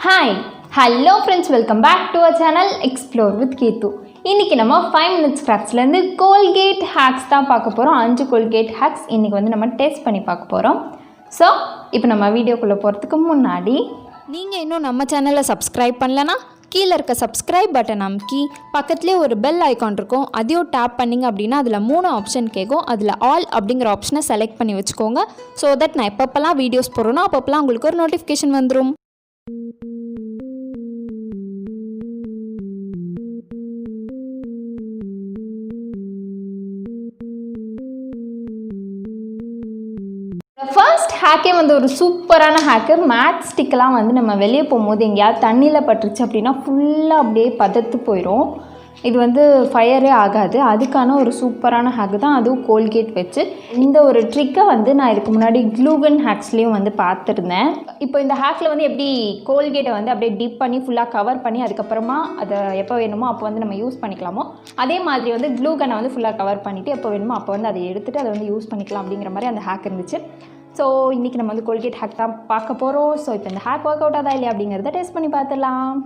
Hi, hello friends, welcome back to our channel Explore with Keerthu. இன்னைக்கு நம்ம 5 minutes craftsல இருந்து Colgate hacks தான் பார்க்க போறோம். 5 Colgate hacks இன்னைக்கு வந்து நம்ம டெஸ்ட் பண்ணி பார்க்க போறோம். சோ, இப்போ நம்ம வீடியோக்குள்ள போறதுக்கு முன்னாடி நீங்க இன்னும் நம்ம சேனலை சப்ஸ்கிரைப் பண்ணலனா கீழ இருக்க சப்ஸ்கிரைப் பட்டன் அமுக்கி பக்கத்துலயே ஒரு பெல் ஐகான் இருக்கும். அதையும் டாப் பண்ணீங்க அப்படினா அதுல 3 ஆப்ஷன் கேக்கும். அதுல ஆல் அப்படிங்கற ஆப்ஷனை செலக்ட் பண்ணி வெச்சுக்கோங்க. so that நான் எப்பப்பலாம் வீடியோஸ் போடுறேனோ அப்பப்பலாம் உங்களுக்கு ஒரு நோட்டிஃபிகேஷன் வந்துரும். ஃபர்ஸ்ட் ஹேக்கே வந்து ஒரு சூப்பரான ஹேக்கு. மேத் ஸ்டிக்கெலாம் வந்து நம்ம வெளியே போகும்போது எங்கேயாவது தண்ணியில் பட்டுருச்சு அப்படின்னா ஃபுல்லாக அப்படியே பதத்து போயிடும். இது வந்து ஃபயரே ஆகாது. அதுக்கான ஒரு சூப்பரான ஹேக்கு தான், அதுவும் கோல்கேட் வச்சு. இந்த ஒரு ட்ரிக்கை வந்து நான் இதுக்கு முன்னாடி க்ளூகன் ஹேக்ஸ்லேயும் வந்து பார்த்துருந்தேன். இப்போ இந்த ஹேக்கில் வந்து எப்படி கோல்கேட்டை வந்து அப்படியே டிப் பண்ணி ஃபுல்லாக கவர் பண்ணி அதுக்கப்புறமா அதை எப்போ வேணுமோ அப்போ வந்து நம்ம யூஸ் பண்ணிக்கலாமோ, அதே மாதிரி வந்து க்ளூகனை வந்து ஃபுல்லாக கவர் பண்ணிவிட்டு எப்போ வேணுமோ அப்போ வந்து அதை எடுத்துகிட்டு அதை வந்து யூஸ் பண்ணிக்கலாம் அப்படிங்கிற மாதிரி அந்த ஹேக் இருந்துச்சு. ஸோ இன்றைக்கி நம்ம வந்து கோல்கேட் ஹேக் தான் பார்க்க போகிறோம். ஸோ இப்போ இந்த ஹேக் ஒர்க் அவுட் ஆதா இல்லையா அப்படிங்கிறத டெஸ்ட் பண்ணி பார்த்துடலாம்.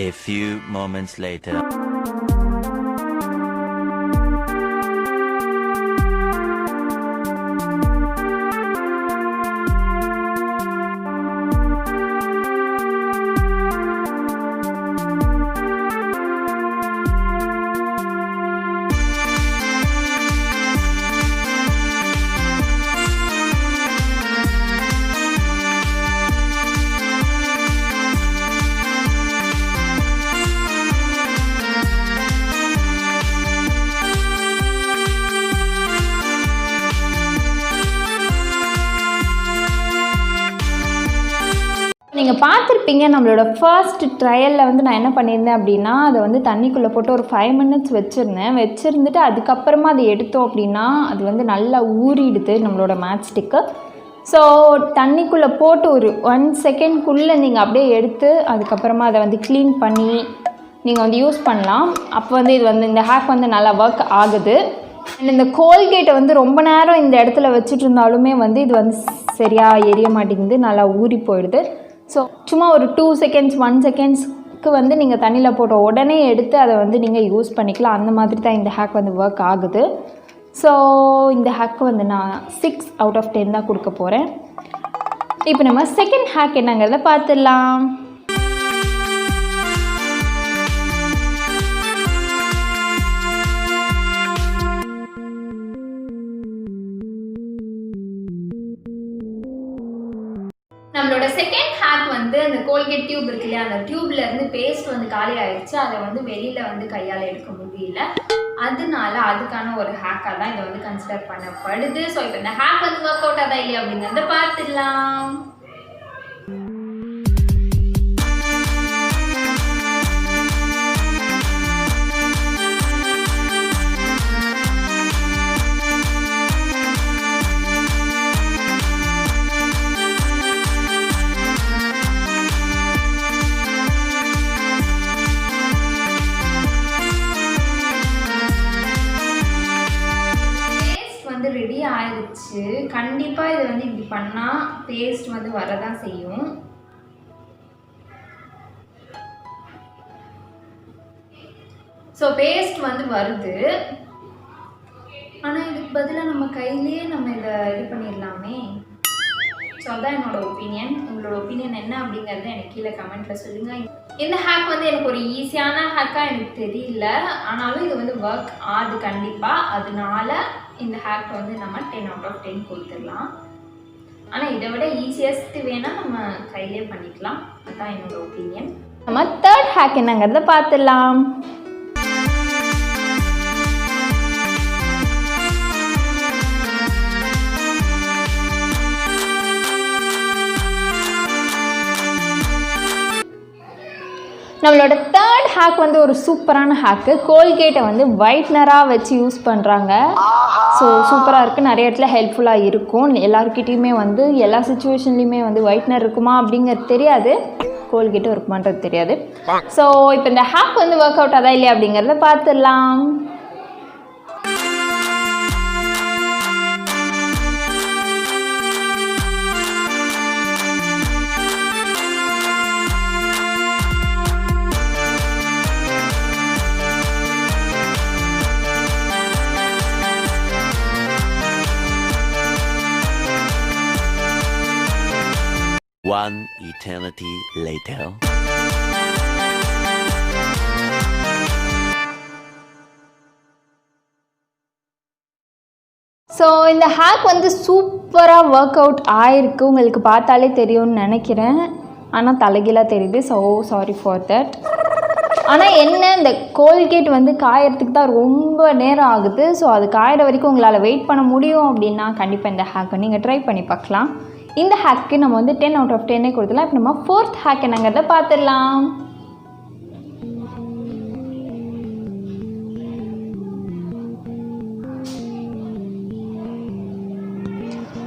A few moments later. நீங்கள் பார்த்துருப்பீங்க நம்மளோட ஃபர்ஸ்ட் ட்ரையலில் வந்து நான் என்ன பண்ணியிருந்தேன் அப்படின்னா, அதை வந்து தண்ணிக்குள்ளே போட்டு ஒரு 5 minutes வச்சுருந்துட்டு அதுக்கப்புறமா அதை எடுத்தோம் அப்படின்னா அது வந்து நல்லா ஊறிடுது நம்மளோட மேட் ஸ்டிக்கு. ஸோ தண்ணிக்குள்ளே போட்டு ஒரு 1 செகண்ட்குள்ளே நீங்கள் அப்படியே எடுத்து அதுக்கப்புறமா அதை வந்து க்ளீன் பண்ணி நீங்கள் வந்து யூஸ் பண்ணலாம். அப்போ வந்து இது வந்து இந்த ஹேக் வந்து நல்லா ஒர்க் ஆகுது. அண்ட் இந்த கோல்கேட்டை வந்து ரொம்ப நேரம் இந்த இடத்துல வச்சுட்டு இருந்தாலுமே வந்து இது வந்து சரியாக எரிய மாட்டேங்குது, நல்லா ஊறி போயிடுது. ஸோ சும்மா ஒரு 2 seconds 1 secondsக்கு வந்து நீங்கள் தண்ணியில் போட்ட உடனே எடுத்து அதை வந்து நீங்கள் யூஸ் பண்ணிக்கலாம். அந்த மாதிரி தான் இந்த ஹேக் வந்து ஒர்க் ஆகுது. ஸோ இந்த ஹேக்கு வந்து நான் 6 out of 10 தான் கொடுக்க போகிறேன். இப்போ நம்ம செகண்ட் ஹேக் என்னங்கிறத பார்த்துடலாம். நம்மளோட செகண்ட் ஹேக் வந்து அந்த கோல்கேட் டியூப் இருக்கு இல்லையா, அந்த டியூப்ல இருந்து பேஸ்ட் வந்து காலி ஆயிடுச்சு. அதை வந்து வெளியில வந்து கையால் எடுக்க முடியல. அதனால அதுக்கான ஒரு ஹேக்காக தான் இதை வந்து கன்சிடர் பண்ணப்படுது. ஸோ இப்போ இந்த ஹேக் வந்து ஒர்க் அவுட் ஆதா இல்லையா அப்படிங்கிறத பார்த்துடலாம். ரெடி ஆயிடுச்சு. கண்டிப்பாக இது வந்து இப்படி பண்ணால் பேஸ்ட் வந்து வரதான் செய்யும். ஸோ பேஸ்ட் வந்து வருது. ஆனால் இதுக்கு பதிலாக நம்ம கையிலேயே நம்ம இதை இது பண்ணிடலாமே. ஸோ அதுதான் என்னோட ஒப்பீனியன். உங்களோட ஒப்பீனியன் என்ன அப்படிங்கிறத எனக்கு கீழே கமெண்ட்டில் சொல்லுங்கள். இந்த ஹேக் வந்து எனக்கு ஒரு ஈஸியான ஹேக்காக எனக்கு தெரியல, ஆனாலும் இது வந்து ஒர்க் ஆகுது கண்டிப்பாக. அதனால இந்த ஹேக் வந்து நம்ம 10 out of 10 கொடுத்துடலாம். ஆனால் இதை விட ஈஸியஸ்ட் வேணால் நம்ம கையிலே பண்ணிக்கலாம். அதுதான் என்னோட ஒப்பீனியன். நம்ம தேர்ட் ஹேக் என்னங்கிறத பார்த்துடலாம். நம்மளோட தேர்ட் ஹேக் வந்து ஒரு சூப்பரான ஹேக்கு. கோல்கேட்டை வந்து ஒயிட்னராக வச்சு யூஸ் பண்ணுறாங்க. ஸோ ஸோ சூப்பராக இருக்குது, நிறைய இடத்துல ஹெல்ப்ஃபுல்லாக இருக்கும். எல்லாருக்கிட்டையுமே வந்து எல்லா சுச்சுவேஷன்லேயுமே வந்து ஒயிட்னர் இருக்குமா அப்படிங்கிறது தெரியாது, கோல்கேட்டும் இருக்குமான்றது தெரியாது. ஸோ இப்போ இந்த ஹேக் வந்து ஒர்க் அவுட் ஆதா இல்லையா அப்படிங்கிறத பார்த்துடலாம். One eternity later. ஸோ இந்த ஹேக் வந்து சூப்பராக ஒர்க் அவுட் ஆயிருக்கு, உங்களுக்கு பார்த்தாலே தெரியும்னு நினைக்கிறேன். ஆனால் தலைகீழாக தெரியுது, ஸோ சாரி ஃபார் தட். ஆனால் என்ன, இந்த கோல்கேட் வந்து காயறதுக்கு தான் ரொம்ப நேரம் ஆகுது. ஸோ அது காயிற வரைக்கும் உங்களால் வெயிட் பண்ண முடியும் அப்படின்னா கண்டிப்பாக இந்த ஹேக்கை நீங்கள் ட்ரை பண்ணி பார்க்கலாம். இந்த ஹேக்கு நம்ம வந்து 10 out of 10 கொடுத்துலாம். இப்போ நம்ம 4th ஹேக் என்னங்கிறத பார்த்துடலாம்.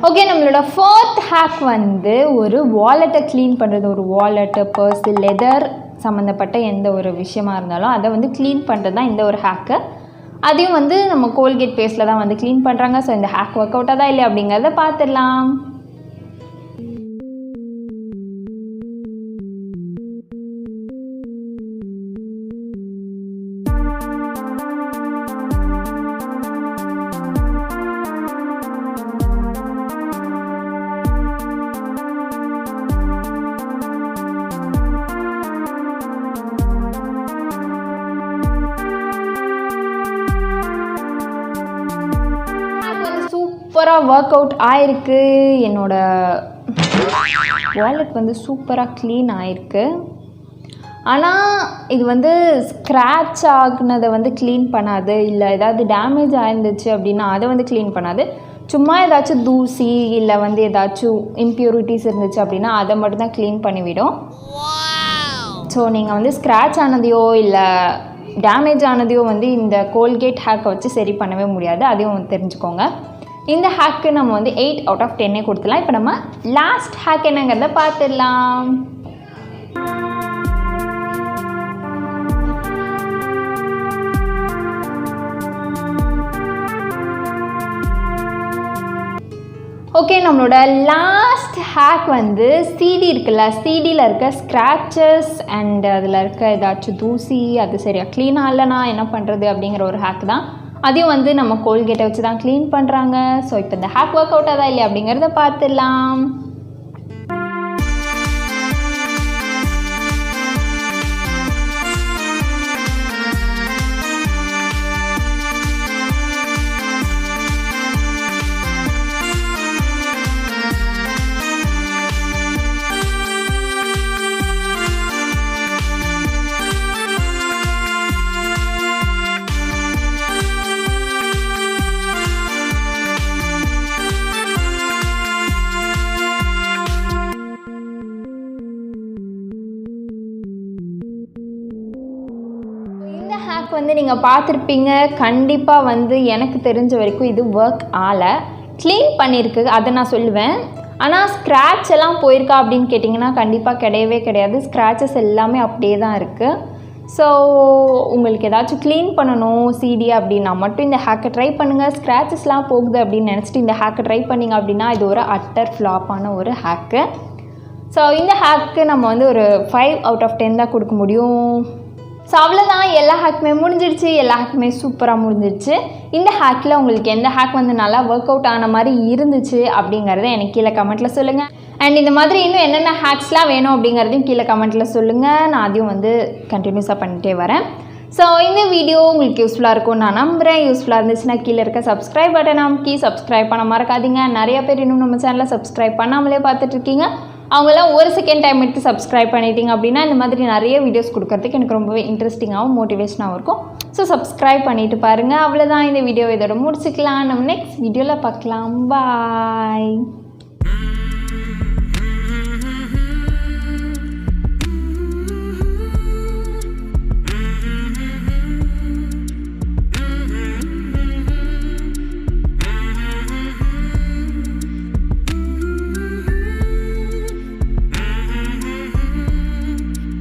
ஓகே, நம்மளோட 4th ஹேக் வந்து ஒரு வாலெட்டை க்ளீன் பண்ணுறது. ஒரு வாலெட்டு, பர்ஸு, லெதர் சம்மந்தப்பட்ட எந்த ஒரு விஷயமா இருந்தாலும் அதை வந்து க்ளீன் பண்ணுறது தான் இந்த ஒரு ஹேக்கு. அதையும் வந்து நம்ம கோல்கேட் பேஸ்ட்டில் தான் வந்து க்ளீன் பண்ணுறாங்க. ஸோ இந்த ஹேக் ஒர்க் அவுட்டாக தான் இல்லை அப்படிங்கிறத பார்த்துடலாம். சூப்பராக ஒர்க் அவுட் ஆயிருக்கு. என்னோடய வாலெட் வந்து சூப்பராக க்ளீன் ஆயிருக்கு. ஆனால் இது வந்து ஸ்க்ராட்ச் ஆகுனதை வந்து க்ளீன் பண்ணாது, இல்லை ஏதாவது டேமேஜ் ஆயிருந்துச்சு அப்படின்னா அதை வந்து க்ளீன் பண்ணாது. சும்மா ஏதாச்சும் தூசி இல்லை வந்து ஏதாச்சும் இம்ப்யூரிட்டிஸ் இருந்துச்சு அப்படின்னா அதை மட்டும்தான் க்ளீன் பண்ணிவிடும். ஸோ நீங்கள் வந்து ஸ்க்ராட்ச் ஆனதையோ இல்லை டேமேஜ் ஆனதையோ வந்து இந்த கோல்கேட் ஹேக்கை வச்சு சரி பண்ணவே முடியாது, அதையும் தெரிஞ்சுக்கோங்க. இந்த ஹேக்கு நம்ம வந்து 8 out of 10 கொடுத்துலாம். இப்போ நம்ம லாஸ்ட் ஹேக் என்னங்கிறத பார்த்துடலாம். ஓகே, நம்மளோட லாஸ்ட் ஹேக் வந்து சிடி இருக்குல்ல, சிடியில் இருக்க ஸ்க்ராச்சஸ் அண்ட் அதில் இருக்க ஏதாச்சும் தூசி அது சரியாக க்ளீனாக இல்லைனா என்ன பண்ணுறது அப்படிங்கிற ஒரு ஹேக் தான். அதையும் வந்து நம்ம கோல்கேட்டை வச்சு தான் க்ளீன் பண்ணுறாங்க. ஸோ இப்போ இந்த ஹேக் ஒர்க் அவுட் ஆதா இல்லையா அப்படிங்கிறத பார்த்துடலாம். ஹேக் வந்து நீங்கள் பார்த்துருப்பீங்க. கண்டிப்பாக வந்து எனக்கு தெரிஞ்ச வரைக்கும் இது ஒர்க் ஆகலை. க்ளீன் பண்ணியிருக்கு, அதை நான் சொல்லுவேன். ஆனால் ஸ்க்ராட்ச் எல்லாம் போயிருக்கா அப்படின்னு கேட்டிங்கன்னா கண்டிப்பாக கிடையவே கிடையாது. ஸ்க்ராச்சஸ் எல்லாமே அப்படியே தான் இருக்குது. ஸோ உங்களுக்கு ஏதாச்சும் க்ளீன் பண்ணணும் சிடி அப்படின்னா மட்டும் இந்த ஹேக்கை ட்ரை பண்ணுங்கள். ஸ்க்ராச்சஸ்லாம் போகுது அப்படின்னு நினச்சிட்டு இந்த ஹேக்கை ட்ரை பண்ணிங்க அப்படின்னா இது ஒரு அட்டர் ஃப்ளாப்பான ஒரு ஹேக்கு. ஸோ இந்த ஹேக்கு நம்ம வந்து ஒரு 5 out of 10 தான் கொடுக்க முடியும். ஸோ அவ்வளோதான், எல்லா ஹேக்குமே முடிஞ்சிடுச்சு. எல்லா ஹேக்குமே சூப்பராக முடிஞ்சிடுச்சு. இந்த ஹேக்கில் உங்களுக்கு எந்த ஹேக் வந்து நல்லா ஒர்க் அவுட் ஆன மாதிரி இருந்துச்சு அப்படிங்கிறத எனக்கு கீழே கமெண்ட்டில் சொல்லுங்கள். அண்ட் இந்த மாதிரி இன்னும் என்னென்ன ஹேக்ஸ்லாம் வேணும் அப்படிங்கிறதையும் கீழே கமெண்ட்டில் சொல்லுங்கள். நான் அதையும் வந்து கண்டினியூஸாக பண்ணிகிட்டே வரேன். ஸோ இந்த வீடியோ உங்களுக்கு யூஸ்ஃபுல்லாக இருக்கும்னு நான் நம்புகிறேன். யூஸ்ஃபுல்லாக இருந்துச்சுன்னா கீழே இருக்க சப்ஸ்கிரைப் பட்டன் அமைக்கி சப்ஸ்கிரைப் பண்ண மறக்காதீங்க. நிறைய பேர் இன்னும் நம்ம சேனலை சப்ஸ்கிரைப் பண்ணாமலே பார்த்துட்ருக்கீங்க. அவங்களாம் ஒரு செகண்ட் டைம் எடுத்து சப்ஸ்கிரைப் பண்ணிட்டீங்க அப்படின்னா இந்த மாதிரி நிறைய வீடியோஸ் கொடுக்கறதுக்கு எனக்கு ரொம்பவே இன்ட்ரெஸ்டிங்காகவும் மோட்டிவேஷனாகவும் இருக்கும். ஸோ சப்ஸ்கிரைப் பண்ணிவிட்டு பாருங்கள். அவ்வளோதான், இந்த வீடியோ இதோட முடிச்சுக்கலாம். நம்ம நெக்ஸ்ட் வீடியோவில் பார்க்கலாம். பாய்.